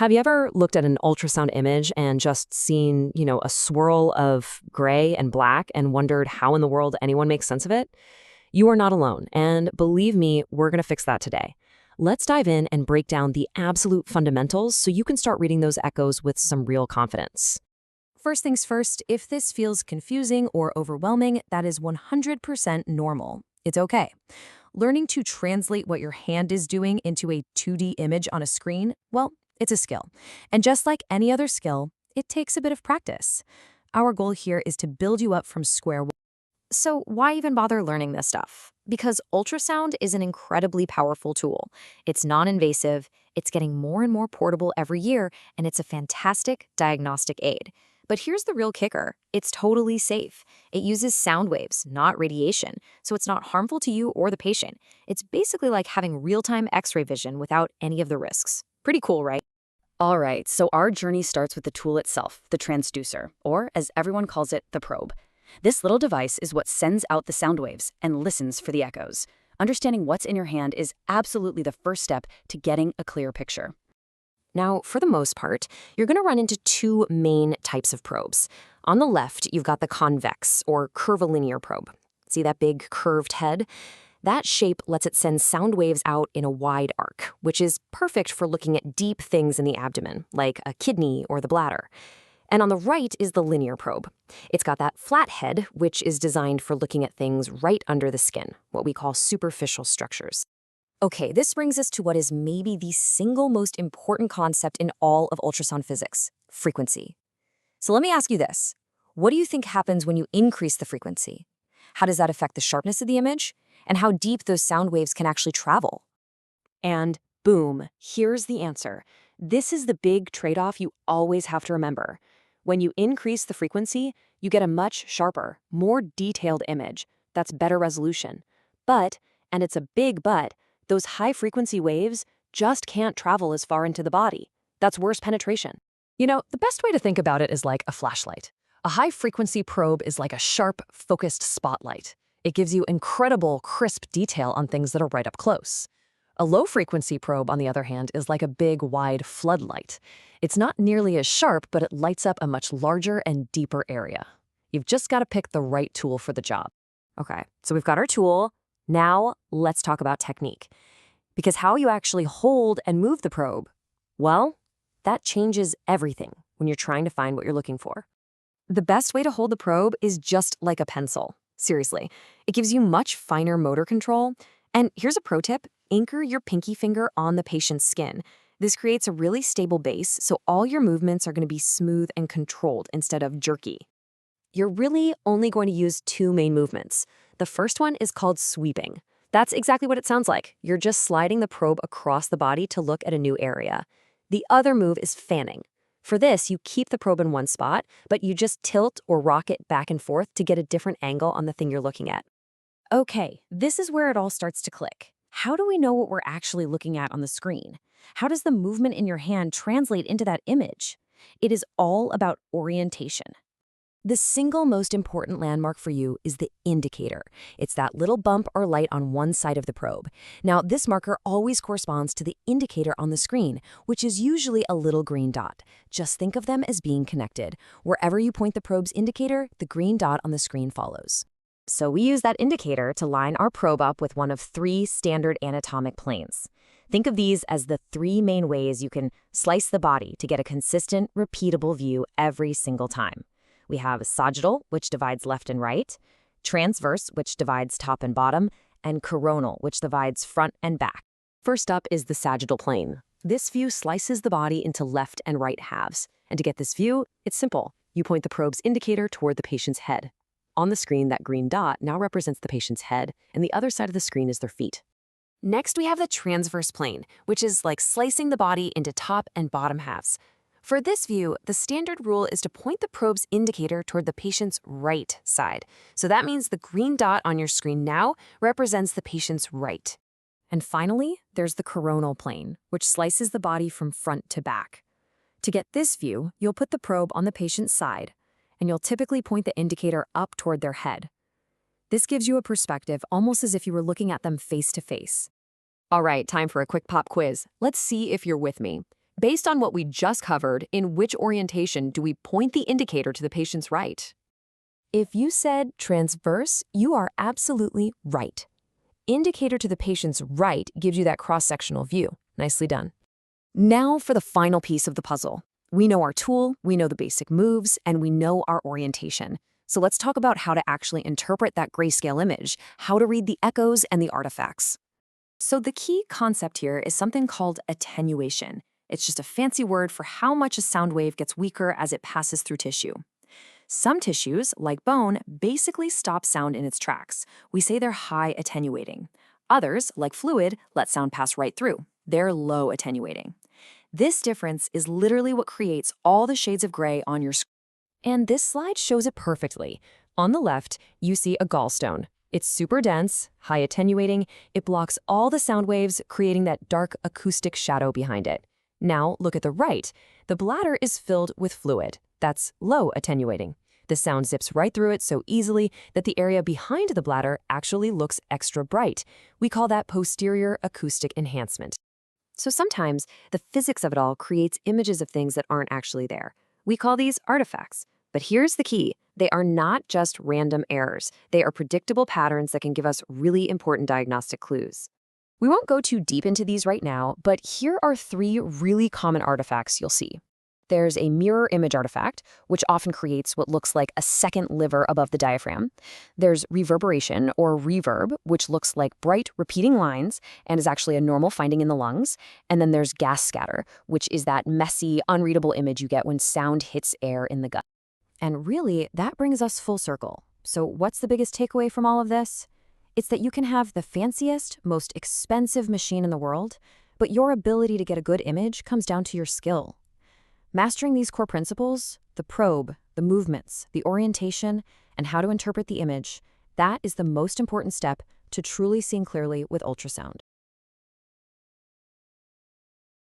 Have you ever looked at an ultrasound image and just seen, a swirl of gray and black and wondered how in the world anyone makes sense of it? You are not alone, and believe me, we're going to fix that today. Let's dive in and break down the absolute fundamentals so you can start reading those echoes with some real confidence. First things first, if this feels confusing or overwhelming, that is 100% normal. It's okay. Learning to translate what your hand is doing into a 2D image on a screen, well, it's a skill. And just like any other skill, it takes a bit of practice. Our goal here is to build you up from square one. So why even bother learning this stuff? Because ultrasound is an incredibly powerful tool. It's non-invasive, it's getting more and more portable every year, and it's a fantastic diagnostic aid. But here's the real kicker. It's totally safe. It uses sound waves, not radiation, so it's not harmful to you or the patient. It's basically like having real-time X-ray vision without any of the risks. Pretty cool, right? All right, so our journey starts with the tool itself, the transducer, or as everyone calls it, the probe. This little device is what sends out the sound waves and listens for the echoes. Understanding what's in your hand is absolutely the first step to getting a clear picture. Now, for the most part, you're going to run into two main types of probes. On the left, you've got the convex, or curvilinear probe. See that big curved head? That shape lets it send sound waves out in a wide arc, which is perfect for looking at deep things in the abdomen, like a kidney or the bladder. And on the right is the linear probe. It's got that flat head, which is designed for looking at things right under the skin, what we call superficial structures. Okay, this brings us to what is maybe the single most important concept in all of ultrasound physics, frequency. So let me ask you this. What do you think happens when you increase the frequency? How does that affect the sharpness of the image? And how deep those sound waves can actually travel? And boom, here's the answer. This is the big trade-off you always have to remember. When you increase the frequency, you get a much sharper, more detailed image. That's better resolution. But, and it's a big but, those high-frequency waves just can't travel as far into the body. That's worse penetration. The best way to think about it is like a flashlight. A high-frequency probe is like a sharp, focused spotlight. It gives you incredible, crisp detail on things that are right up close. A low-frequency probe, on the other hand, is like a big, wide floodlight. It's not nearly as sharp, but it lights up a much larger and deeper area. You've just got to pick the right tool for the job. Okay, so we've got our tool. Now let's talk about technique. Because how you actually hold and move the probe, well, that changes everything when you're trying to find what you're looking for. The best way to hold the probe is just like a pencil. Seriously, it gives you much finer motor control. And here's a pro tip, anchor your pinky finger on the patient's skin. This creates a really stable base, so all your movements are going to be smooth and controlled instead of jerky. You're really only going to use two main movements. The first one is called sweeping. That's exactly what it sounds like. You're just sliding the probe across the body to look at a new area. The other move is fanning. For this, you keep the probe in one spot, but you just tilt or rock it back and forth to get a different angle on the thing you're looking at. Okay, this is where it all starts to click. How do we know what we're actually looking at on the screen? How does the movement in your hand translate into that image? It is all about orientation. The single most important landmark for you is the indicator. It's that little bump or light on one side of the probe. Now, this marker always corresponds to the indicator on the screen, which is usually a little green dot. Just think of them as being connected. Wherever you point the probe's indicator, the green dot on the screen follows. So we use that indicator to line our probe up with one of three standard anatomic planes. Think of these as the three main ways you can slice the body to get a consistent, repeatable view every single time. We have sagittal, which divides left and right, transverse, which divides top and bottom, and coronal, which divides front and back. First up is the sagittal plane. This view slices the body into left and right halves. And to get this view, it's simple. You point the probe's indicator toward the patient's head. On the screen, that green dot now represents the patient's head, and the other side of the screen is their feet. Next, we have the transverse plane, which is like slicing the body into top and bottom halves. For this view, the standard rule is to point the probe's indicator toward the patient's right side. So that means the green dot on your screen now represents the patient's right. And finally, there's the coronal plane, which slices the body from front to back. To get this view, you'll put the probe on the patient's side, and you'll typically point the indicator up toward their head. This gives you a perspective almost as if you were looking at them face to face. All right, time for a quick pop quiz. Let's see if you're with me. Based on what we just covered, in which orientation do we point the indicator to the patient's right? If you said transverse, you are absolutely right. Indicator to the patient's right gives you that cross-sectional view. Nicely done. Now for the final piece of the puzzle. We know our tool, we know the basic moves, and we know our orientation. So let's talk about how to actually interpret that grayscale image, how to read the echoes and the artifacts. So the key concept here is something called attenuation. It's just a fancy word for how much a sound wave gets weaker as it passes through tissue. Some tissues, like bone, basically stop sound in its tracks. We say they're high attenuating. Others, like fluid, let sound pass right through. They're low attenuating. This difference is literally what creates all the shades of gray on your screen. And this slide shows it perfectly. On the left, you see a gallstone. It's super dense, high attenuating. It blocks all the sound waves, creating that dark acoustic shadow behind it. Now, look at the right. The bladder is filled with fluid. That's low attenuating. The sound zips right through it so easily that the area behind the bladder actually looks extra bright. We call that posterior acoustic enhancement. So sometimes the physics of it all creates images of things that aren't actually there. We call these artifacts. But here's the key. They are not just random errors. They are predictable patterns that can give us really important diagnostic clues. We won't go too deep into these right now, but here are 3 really common artifacts you'll see. There's a mirror image artifact, which often creates what looks like a second liver above the diaphragm. There's reverberation, or reverb, which looks like bright, repeating lines and is actually a normal finding in the lungs. And then there's gas scatter, which is that messy, unreadable image you get when sound hits air in the gut. And really, that brings us full circle. So what's the biggest takeaway from all of this? It's that you can have the fanciest, most expensive machine in the world, but your ability to get a good image comes down to your skill. Mastering these core principles, the probe, the movements, the orientation, and how to interpret the image, that is the most important step to truly seeing clearly with ultrasound.